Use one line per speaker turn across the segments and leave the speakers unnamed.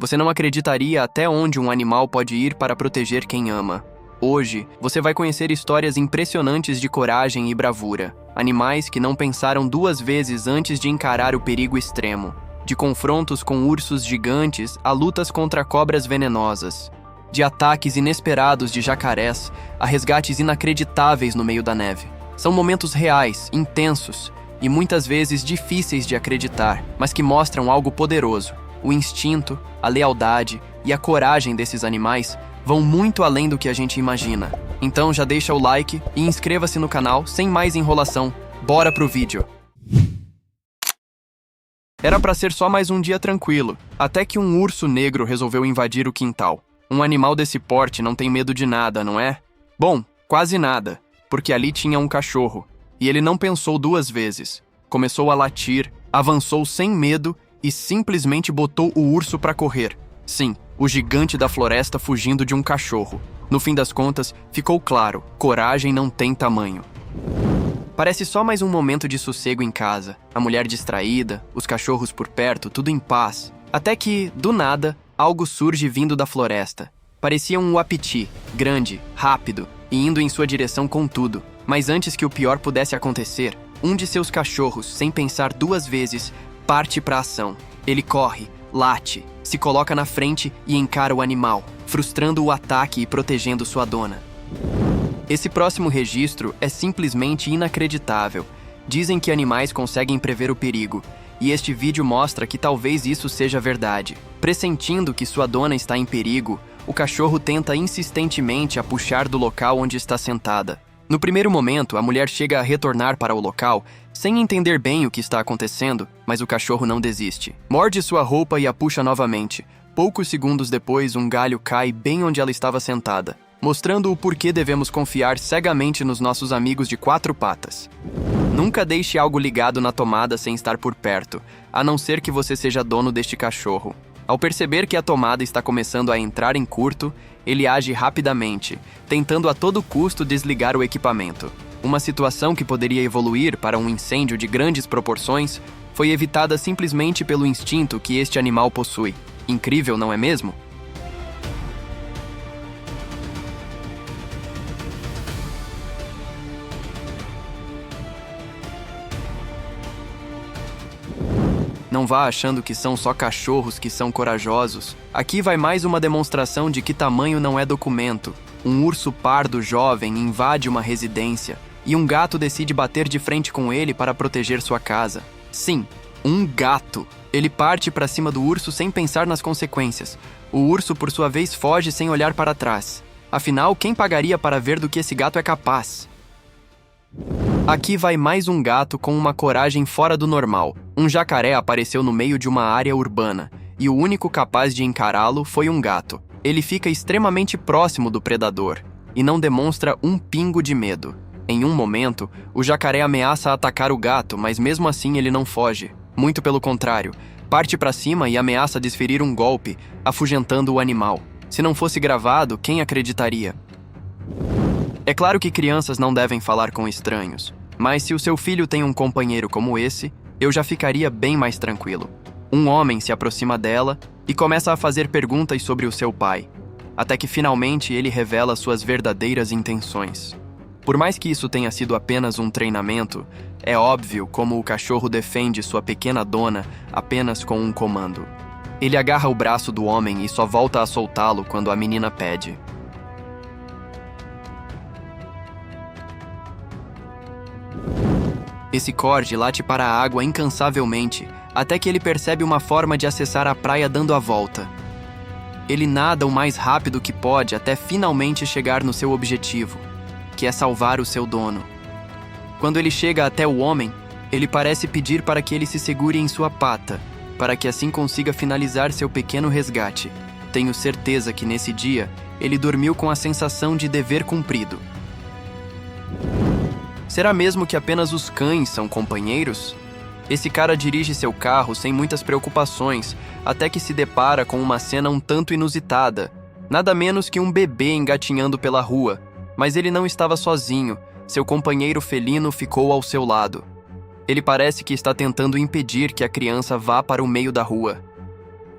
Você não acreditaria até onde um animal pode ir para proteger quem ama. Hoje, você vai conhecer histórias impressionantes de coragem e bravura. Animais que não pensaram duas vezes antes de encarar o perigo extremo. De confrontos com ursos gigantes a lutas contra cobras venenosas. De ataques inesperados de jacarés a resgates inacreditáveis no meio da neve. São momentos reais, intensos e muitas vezes difíceis de acreditar, mas que mostram algo poderoso. O instinto, a lealdade e a coragem desses animais vão muito além do que a gente imagina. Então já deixa o like e inscreva-se no canal sem mais enrolação. Bora pro vídeo! Era pra ser só mais um dia tranquilo, até que um urso negro resolveu invadir o quintal. Um animal desse porte não tem medo de nada, não é? Bom, quase nada, porque ali tinha um cachorro, e ele não pensou duas vezes. Começou a latir, avançou sem medo e simplesmente botou o urso pra correr. Sim, o gigante da floresta fugindo de um cachorro. No fim das contas, ficou claro, coragem não tem tamanho. Parece só mais um momento de sossego em casa. A mulher distraída, os cachorros por perto, tudo em paz. Até que, do nada, algo surge vindo da floresta. Parecia um uapiti, grande, rápido e indo em sua direção com tudo. Mas antes que o pior pudesse acontecer, um de seus cachorros, sem pensar duas vezes, parte para a ação. Ele corre, late, se coloca na frente e encara o animal, frustrando o ataque e protegendo sua dona. Esse próximo registro é simplesmente inacreditável. Dizem que animais conseguem prever o perigo, e este vídeo mostra que talvez isso seja verdade. Pressentindo que sua dona está em perigo, o cachorro tenta insistentemente a puxar do local onde está sentada. No primeiro momento, a mulher chega a retornar para o local, sem entender bem o que está acontecendo, mas o cachorro não desiste. Morde sua roupa e a puxa novamente. Poucos segundos depois, um galho cai bem onde ela estava sentada, mostrando o porquê devemos confiar cegamente nos nossos amigos de quatro patas. Nunca deixe algo ligado na tomada sem estar por perto, a não ser que você seja dono deste cachorro. Ao perceber que a tomada está começando a entrar em curto, ele age rapidamente, tentando a todo custo desligar o equipamento. Uma situação que poderia evoluir para um incêndio de grandes proporções foi evitada simplesmente pelo instinto que este animal possui. Incrível, não é mesmo? Não vá achando que são só cachorros que são corajosos. Aqui vai mais uma demonstração de que tamanho não é documento. Um urso pardo jovem invade uma residência e um gato decide bater de frente com ele para proteger sua casa. Sim, um gato. Ele parte para cima do urso sem pensar nas consequências. O urso, por sua vez, foge sem olhar para trás. Afinal, quem pagaria para ver do que esse gato é capaz? Aqui vai mais um gato com uma coragem fora do normal. Um jacaré apareceu no meio de uma área urbana, e o único capaz de encará-lo foi um gato. Ele fica extremamente próximo do predador, e não demonstra um pingo de medo. Em um momento, o jacaré ameaça atacar o gato, mas mesmo assim ele não foge. Muito pelo contrário, parte para cima e ameaça desferir um golpe, afugentando o animal. Se não fosse gravado, quem acreditaria? É claro que crianças não devem falar com estranhos, mas se o seu filho tem um companheiro como esse, eu já ficaria bem mais tranquilo. Um homem se aproxima dela e começa a fazer perguntas sobre o seu pai, até que finalmente ele revela suas verdadeiras intenções. Por mais que isso tenha sido apenas um treinamento, é óbvio como o cachorro defende sua pequena dona apenas com um comando. Ele agarra o braço do homem e só volta a soltá-lo quando a menina pede. Esse corgi late para a água incansavelmente, até que ele percebe uma forma de acessar a praia dando a volta. Ele nada o mais rápido que pode até finalmente chegar no seu objetivo, que é salvar o seu dono. Quando ele chega até o homem, ele parece pedir para que ele se segure em sua pata, para que assim consiga finalizar seu pequeno resgate. Tenho certeza que nesse dia, ele dormiu com a sensação de dever cumprido. Será mesmo que apenas os cães são companheiros? Esse cara dirige seu carro sem muitas preocupações, até que se depara com uma cena um tanto inusitada. Nada menos que um bebê engatinhando pela rua. Mas ele não estava sozinho, seu companheiro felino ficou ao seu lado. Ele parece que está tentando impedir que a criança vá para o meio da rua.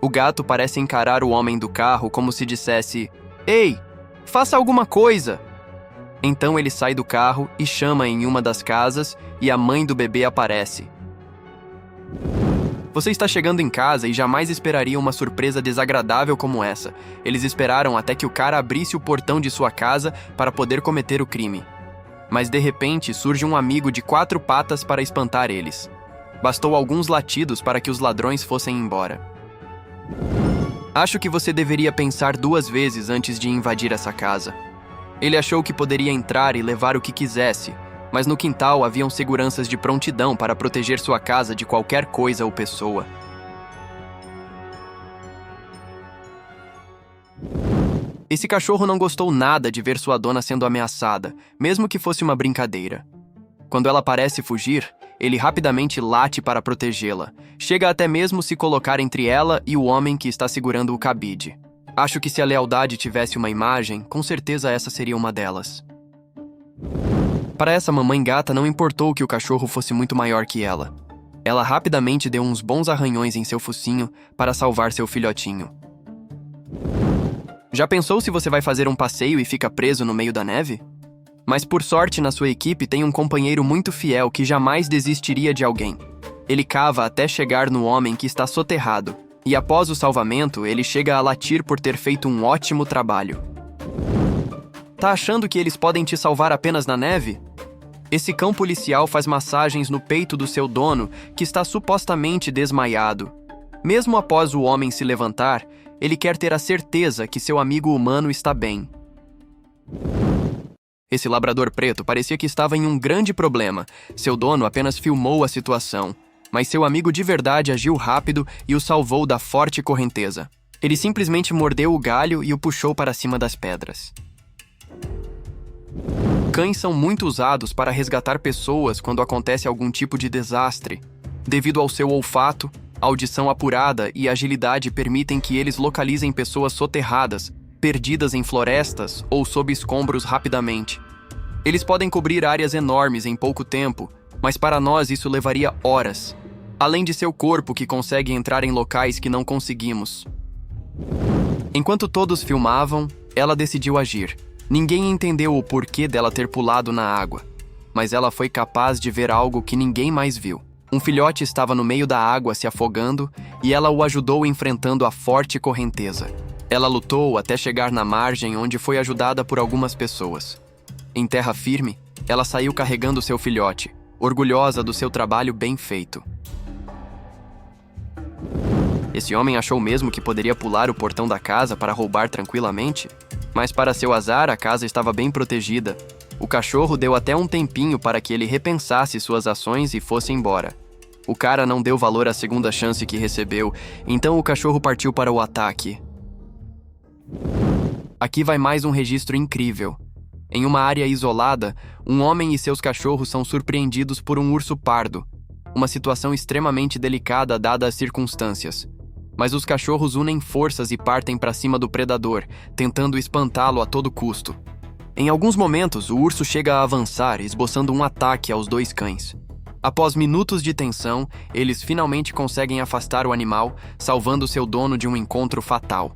O gato parece encarar o homem do carro como se dissesse: "Ei, faça alguma coisa!" Então ele sai do carro e chama em uma das casas e a mãe do bebê aparece. Você está chegando em casa e jamais esperaria uma surpresa desagradável como essa. Eles esperaram até que o cara abrisse o portão de sua casa para poder cometer o crime. Mas de repente surge um amigo de 4 patas para espantar eles. Bastou alguns latidos para que os ladrões fossem embora. Acho que você deveria pensar 2 vezes antes de invadir essa casa. Ele achou que poderia entrar e levar o que quisesse, mas no quintal haviam seguranças de prontidão para proteger sua casa de qualquer coisa ou pessoa. Esse cachorro não gostou nada de ver sua dona sendo ameaçada, mesmo que fosse uma brincadeira. Quando ela parece fugir, ele rapidamente late para protegê-la. Chega até mesmo se colocar entre ela e o homem que está segurando o cabide. Acho que se a lealdade tivesse uma imagem, com certeza essa seria uma delas. Para essa mamãe gata não importou que o cachorro fosse muito maior que ela. Ela rapidamente deu uns bons arranhões em seu focinho para salvar seu filhotinho. Já pensou se você vai fazer um passeio e fica preso no meio da neve? Mas por sorte na sua equipe tem um companheiro muito fiel que jamais desistiria de alguém. Ele cava até chegar no homem que está soterrado, e após o salvamento ele chega a latir por ter feito um ótimo trabalho. Tá achando que eles podem te salvar apenas na neve? Esse cão policial faz massagens no peito do seu dono, que está supostamente desmaiado. Mesmo após o homem se levantar, ele quer ter a certeza que seu amigo humano está bem. Esse labrador preto parecia que estava em um grande problema. Seu dono apenas filmou a situação, mas seu amigo de verdade agiu rápido e o salvou da forte correnteza. Ele simplesmente mordeu o galho e o puxou para cima das pedras. Cães são muito usados para resgatar pessoas quando acontece algum tipo de desastre. Devido ao seu olfato, audição apurada e agilidade permitem que eles localizem pessoas soterradas, perdidas em florestas ou sob escombros rapidamente. Eles podem cobrir áreas enormes em pouco tempo, mas para nós isso levaria horas, além de seu corpo que consegue entrar em locais que não conseguimos. Enquanto todos filmavam, ela decidiu agir. Ninguém entendeu o porquê dela ter pulado na água, mas ela foi capaz de ver algo que ninguém mais viu. Um filhote estava no meio da água se afogando e ela o ajudou enfrentando a forte correnteza. Ela lutou até chegar na margem onde foi ajudada por algumas pessoas. Em terra firme, ela saiu carregando seu filhote, orgulhosa do seu trabalho bem feito. Esse homem achou mesmo que poderia pular o portão da casa para roubar tranquilamente? Mas para seu azar, a casa estava bem protegida. O cachorro deu até um tempinho para que ele repensasse suas ações e fosse embora. O cara não deu valor à segunda chance que recebeu, então o cachorro partiu para o ataque. Aqui vai mais um registro incrível. Em uma área isolada, um homem e seus cachorros são surpreendidos por um urso pardo. Uma situação extremamente delicada dada as circunstâncias. Mas os cachorros unem forças e partem para cima do predador, tentando espantá-lo a todo custo. Em alguns momentos, o urso chega a avançar, esboçando um ataque aos 2 cães. Após minutos de tensão, eles finalmente conseguem afastar o animal, salvando seu dono de um encontro fatal.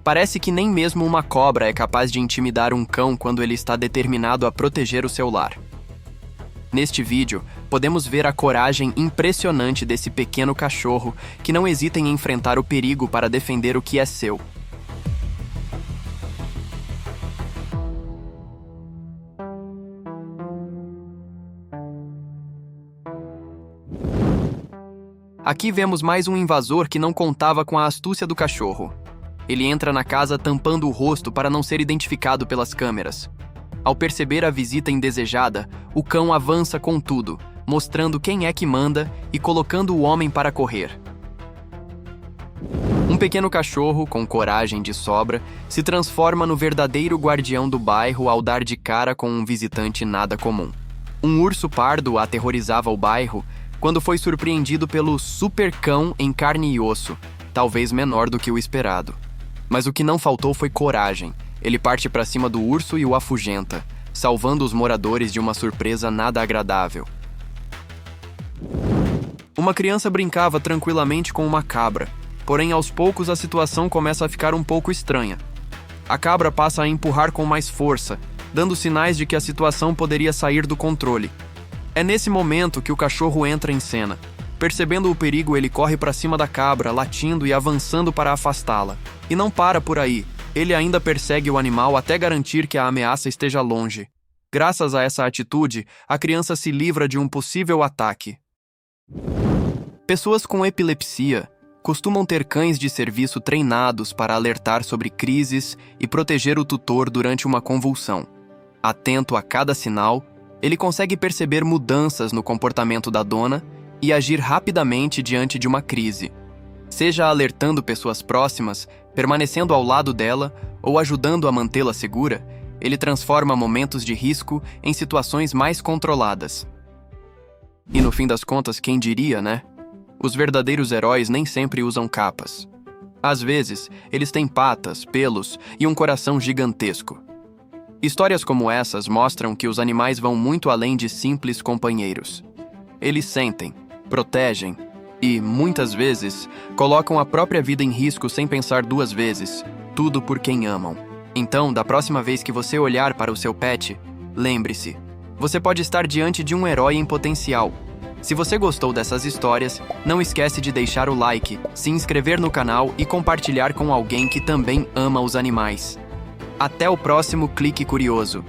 Parece que nem mesmo uma cobra é capaz de intimidar um cão quando ele está determinado a proteger o seu lar. Neste vídeo, podemos ver a coragem impressionante desse pequeno cachorro que não hesita em enfrentar o perigo para defender o que é seu. Aqui vemos mais um invasor que não contava com a astúcia do cachorro. Ele entra na casa tampando o rosto para não ser identificado pelas câmeras. Ao perceber a visita indesejada, o cão avança com tudo, mostrando quem é que manda e colocando o homem para correr. Um pequeno cachorro, com coragem de sobra, se transforma no verdadeiro guardião do bairro ao dar de cara com um visitante nada comum. Um urso pardo aterrorizava o bairro quando foi surpreendido pelo super cão em carne e osso, talvez menor do que o esperado. Mas o que não faltou foi coragem. Ele parte para cima do urso e o afugenta, salvando os moradores de uma surpresa nada agradável. Uma criança brincava tranquilamente com uma cabra, porém aos poucos a situação começa a ficar um pouco estranha. A cabra passa a empurrar com mais força, dando sinais de que a situação poderia sair do controle. É nesse momento que o cachorro entra em cena. Percebendo o perigo, ele corre para cima da cabra, latindo e avançando para afastá-la. E não para por aí, ele ainda persegue o animal até garantir que a ameaça esteja longe. Graças a essa atitude, a criança se livra de um possível ataque. Pessoas com epilepsia costumam ter cães de serviço treinados para alertar sobre crises e proteger o tutor durante uma convulsão. Atento a cada sinal, ele consegue perceber mudanças no comportamento da dona e agir rapidamente diante de uma crise. Seja alertando pessoas próximas, permanecendo ao lado dela ou ajudando a mantê-la segura, ele transforma momentos de risco em situações mais controladas. E no fim das contas, quem diria, né? Os verdadeiros heróis nem sempre usam capas. Às vezes, eles têm patas, pelos e um coração gigantesco. Histórias como essas mostram que os animais vão muito além de simples companheiros. Eles sentem, protegem e, muitas vezes, colocam a própria vida em risco sem pensar duas vezes, tudo por quem amam. Então, da próxima vez que você olhar para o seu pet, lembre-se, você pode estar diante de um herói em potencial. Se você gostou dessas histórias, não esquece de deixar o like, se inscrever no canal e compartilhar com alguém que também ama os animais. Até o próximo Clique Curioso!